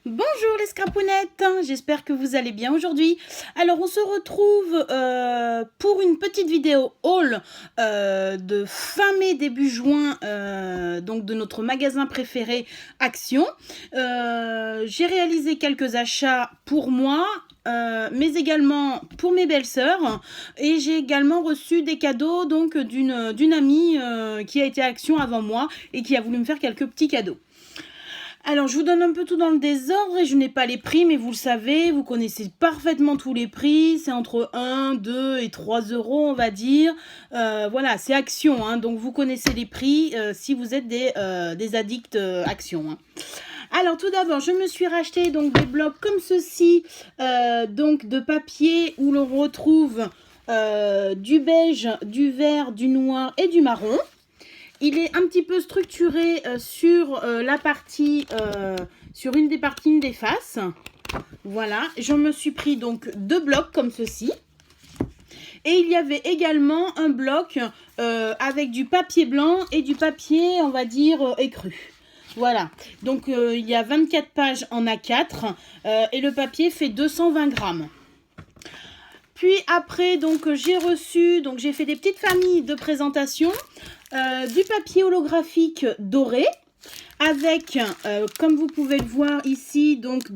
Bonjour les scrapounettes, j'espère que vous allez bien aujourd'hui. Alors on se retrouve pour une petite vidéo haul de fin mai début juin, donc de notre magasin préféré Action. J'ai réalisé quelques achats pour moi, mais également pour mes belles-sœurs, et j'ai également reçu des cadeaux donc d'une amie qui a été à Action avant moi et qui a voulu me faire quelques petits cadeaux. Alors, je vous donne un peu tout dans le désordre et je n'ai pas les prix, mais vous le savez, vous connaissez parfaitement tous les prix. C'est entre 1, 2 et 3 euros, on va dire. Voilà, c'est Action, hein, donc vous connaissez les prix si vous êtes des addicts Action. Hein. Alors, tout d'abord, je me suis racheté donc des blocs comme ceci, donc de papier où l'on retrouve du beige, du vert, du noir et du marron. Il est un petit peu structuré sur la partie, sur une des parties, une des faces. Voilà, je me suis pris donc 2 blocs comme ceci. Et il y avait également un bloc avec du papier blanc et du papier, on va dire, écru. Voilà, donc il y a 24 pages en A4 et le papier fait 220 grammes. Puis après, donc j'ai reçu, donc j'ai fait des petites familles de présentation. Du papier holographique doré avec, comme vous pouvez le voir ici, donc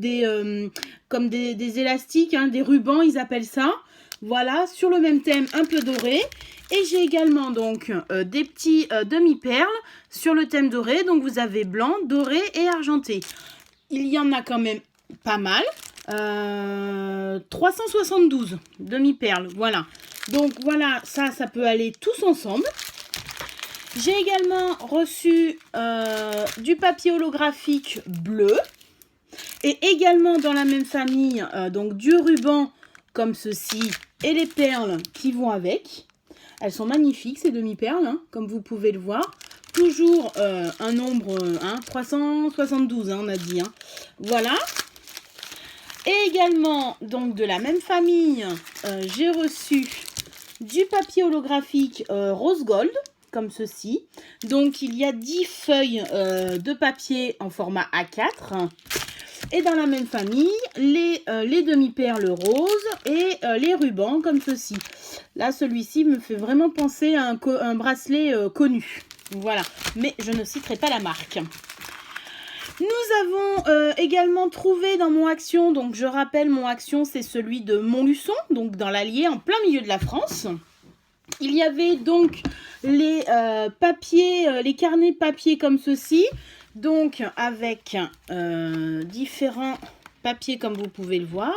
comme des élastiques, hein, des rubans, ils appellent ça. Voilà, sur le même thème, un peu doré. Et j'ai également donc des petits demi-perles sur le thème doré. Donc vous avez blanc, doré et argenté. Il y en a quand même pas mal. 372 demi-perles, voilà. Donc voilà, ça peut aller tous ensemble. J'ai également reçu du papier holographique bleu et également dans la même famille donc du ruban comme ceci et les perles qui vont avec. Elles sont magnifiques ces demi-perles, hein, comme vous pouvez le voir. Toujours un nombre 372, hein, on a dit. Hein. Voilà. Et également donc de la même famille, j'ai reçu du papier holographique rose gold. Comme ceci. Donc, il y a 10 feuilles de papier en format A4. Et dans la même famille, les demi-perles roses et les rubans comme ceci. Là, celui-ci me fait vraiment penser à un bracelet connu. Voilà. Mais je ne citerai pas la marque. Nous avons également trouvé dans mon Action, donc je rappelle, mon Action, c'est celui de Montluçon, donc dans l'Allier, en plein milieu de la France. Il y avait donc les papiers, les carnets papier comme ceci, donc avec différents papiers comme vous pouvez le voir.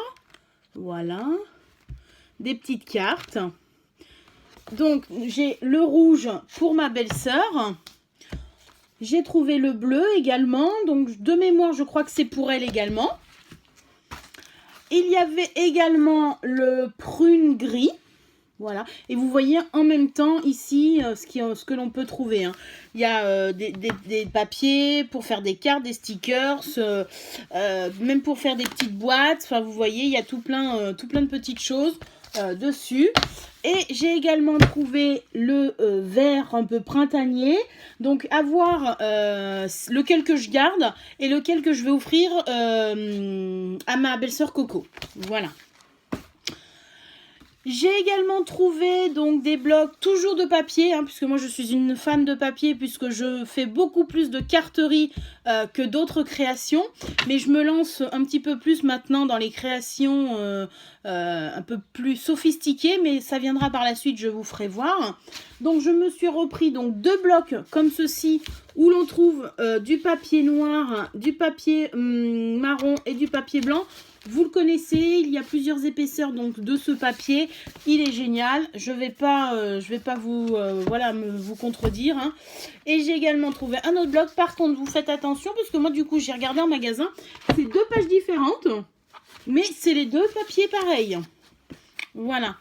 Voilà, des petites cartes. Donc j'ai le rouge pour ma belle-sœur. J'ai trouvé le bleu également, donc de mémoire je crois que c'est pour elle également. Il y avait également le prune gris. Voilà, et vous voyez en même temps ici ce que l'on peut trouver. Hein. Il y a des papiers pour faire des cartes, des stickers, même pour faire des petites boîtes. Enfin, vous voyez, il y a tout plein de petites choses dessus. Et j'ai également trouvé le vert un peu printanier. Donc, à voir lequel que je garde et lequel que je vais offrir à ma belle-sœur Coco. Voilà. J'ai également trouvé donc des blocs toujours de papier, hein, puisque moi je suis une fan de papier, puisque je fais beaucoup plus de carterie que d'autres créations. Mais je me lance un petit peu plus maintenant dans les créations un peu plus sophistiquées, mais ça viendra par la suite, je vous ferai voir. Donc je me suis repris donc 2 blocs comme ceci, où l'on trouve du papier noir, du papier marron et du papier blanc. Vous le connaissez, il y a plusieurs épaisseurs donc de ce papier. Il est génial. Je vais pas vous vous contredire. Hein. Et j'ai également trouvé un autre bloc. Par contre, vous faites attention parce que moi du coup j'ai regardé en magasin. C'est 2 pages différentes, mais c'est les 2 papiers pareils. Voilà.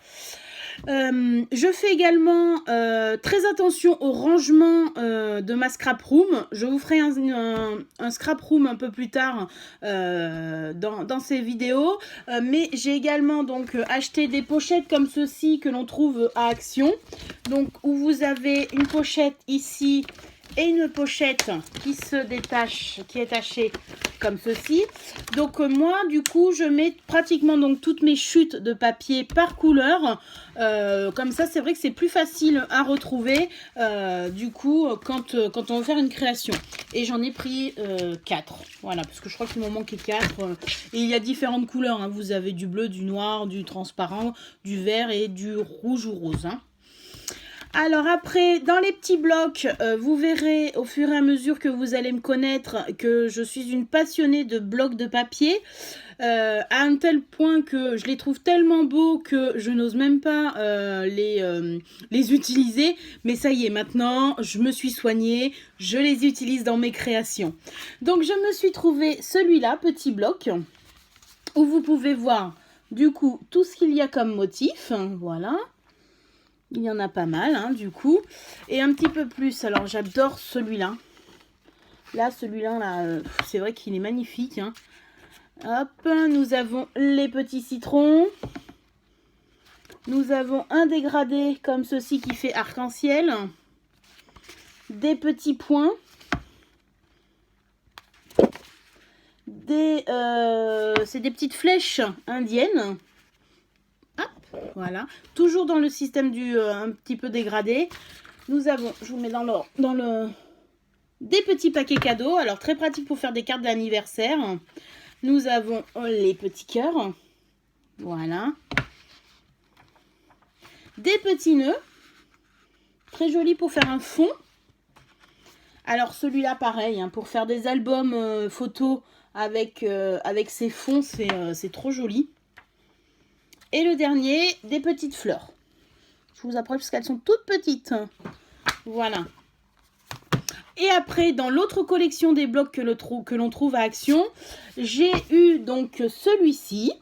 Je fais également très attention au rangement de ma scrap room. Je vous ferai un scrap room un peu plus tard dans ces vidéos. Mais j'ai également donc acheté des pochettes comme ceci que l'on trouve à Action. Donc où vous avez une pochette ici et une pochette qui se détache, qui est tachée comme ceci. Donc moi du coup je mets pratiquement donc toutes mes chutes de papier par couleur. Comme ça c'est vrai que c'est plus facile à retrouver du coup quand on veut faire une création. Et j'en ai pris 4. Voilà, parce que je crois qu'il m'en manquait 4. Et il y a différentes couleurs. Hein. Vous avez du bleu, du noir, du transparent, du vert et du rouge ou rose. Hein. Alors après, dans les petits blocs, vous verrez au fur et à mesure que vous allez me connaître que je suis une passionnée de blocs de papier. À un tel point que je les trouve tellement beaux que je n'ose même pas les utiliser. Mais ça y est, maintenant, je me suis soignée, je les utilise dans mes créations. Donc je me suis trouvé celui-là, petit bloc, où vous pouvez voir du coup tout ce qu'il y a comme motif. Voilà. Il y en a pas mal, hein, du coup. Et un petit peu plus. Alors, j'adore celui-là. Là, celui-là, là, c'est vrai qu'il est magnifique. Hein. Hop, nous avons les petits citrons. Nous avons un dégradé comme ceci qui fait arc-en-ciel. Des petits points. C'est des petites flèches indiennes. Voilà, toujours dans le système du un petit peu dégradé. Nous avons, je vous mets dans le des petits paquets cadeaux. Alors très pratique pour faire des cartes d'anniversaire. Nous avons les petits cœurs. Voilà. Des petits nœuds. Très joli pour faire un fond. Alors celui-là pareil, hein, pour faire des albums photos avec ces fonds, c'est trop joli. Et le dernier, des petites fleurs. Je vous approche parce qu'elles sont toutes petites. Voilà. Et après, dans l'autre collection des blocs que l'on trouve à Action, j'ai eu donc celui-ci,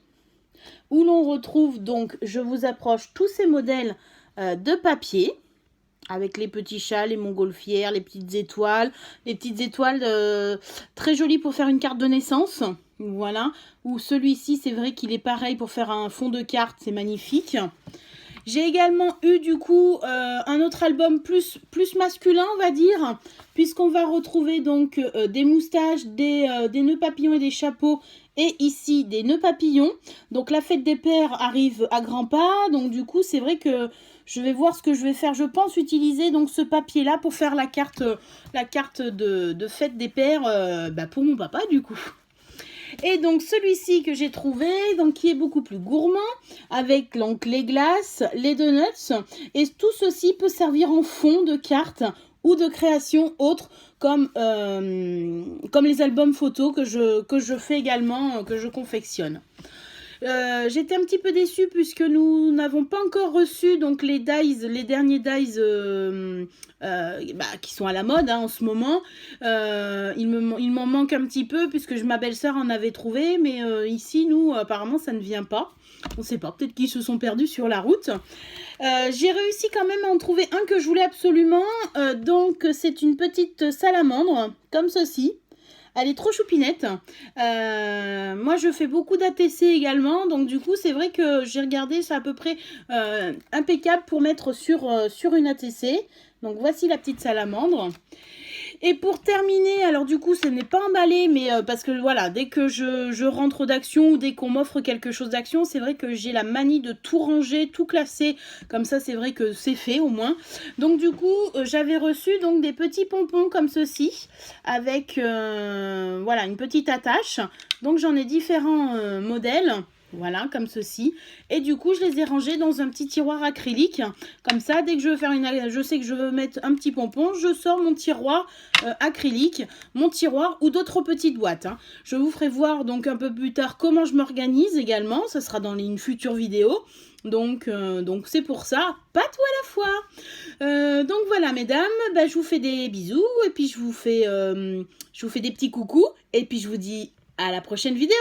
où l'on retrouve donc, je vous approche, tous ces modèles de papier, avec les petits chats, les montgolfières, les petites étoiles très jolies pour faire une carte de naissance. Voilà, ou celui-ci, c'est vrai qu'il est pareil pour faire un fond de carte, c'est magnifique. J'ai également eu du coup un autre album plus masculin, on va dire, puisqu'on va retrouver donc des moustaches, des nœuds papillons et des chapeaux, et ici des nœuds papillons. Donc la fête des pères arrive à grands pas, donc du coup c'est vrai que je vais voir ce que je vais faire. Je pense utiliser donc ce papier-là pour faire la carte de fête des pères pour mon papa du coup. Et donc celui-ci que j'ai trouvé, donc qui est beaucoup plus gourmand, avec donc les glaces, les donuts, et tout ceci peut servir en fond de carte ou de création autre, comme les albums photos que je fais également, que je confectionne. J'étais un petit peu déçue puisque nous n'avons pas encore reçu donc les derniers dies qui sont à la mode hein, en ce moment. Il m'en manque un petit peu puisque ma belle-sœur en avait trouvé, mais ici nous apparemment ça ne vient pas. On ne sait pas, peut-être qu'ils se sont perdus sur la route. J'ai réussi quand même à en trouver un que je voulais absolument. Donc c'est une petite salamandre comme ceci. Elle est trop choupinette. Moi, je fais beaucoup d'ATC également. Donc, du coup, c'est vrai que j'ai regardé, c'est à peu près impeccable pour mettre sur une ATC. Donc, voici la petite salamandre. Et pour terminer, alors du coup, ce n'est pas emballé, mais parce que voilà, dès que je rentre d'Action ou dès qu'on m'offre quelque chose d'Action, c'est vrai que j'ai la manie de tout ranger, tout classer. Comme ça, c'est vrai que c'est fait au moins. Donc du coup, j'avais reçu donc des petits pompons comme ceci, avec voilà, une petite attache. Donc j'en ai différents modèles. Voilà, comme ceci. Et du coup, je les ai rangés dans un petit tiroir acrylique. Comme ça, dès que je veux faire je sais que je veux mettre un petit pompon, je sors mon tiroir acrylique, mon tiroir ou d'autres petites boîtes. Hein. Je vous ferai voir donc un peu plus tard comment je m'organise également. Ça sera dans une future vidéo. Donc c'est pour ça, pas tout à la fois. Donc voilà, mesdames, je vous fais des bisous. Et puis je vous fais des petits coucous. Et puis je vous dis à la prochaine vidéo.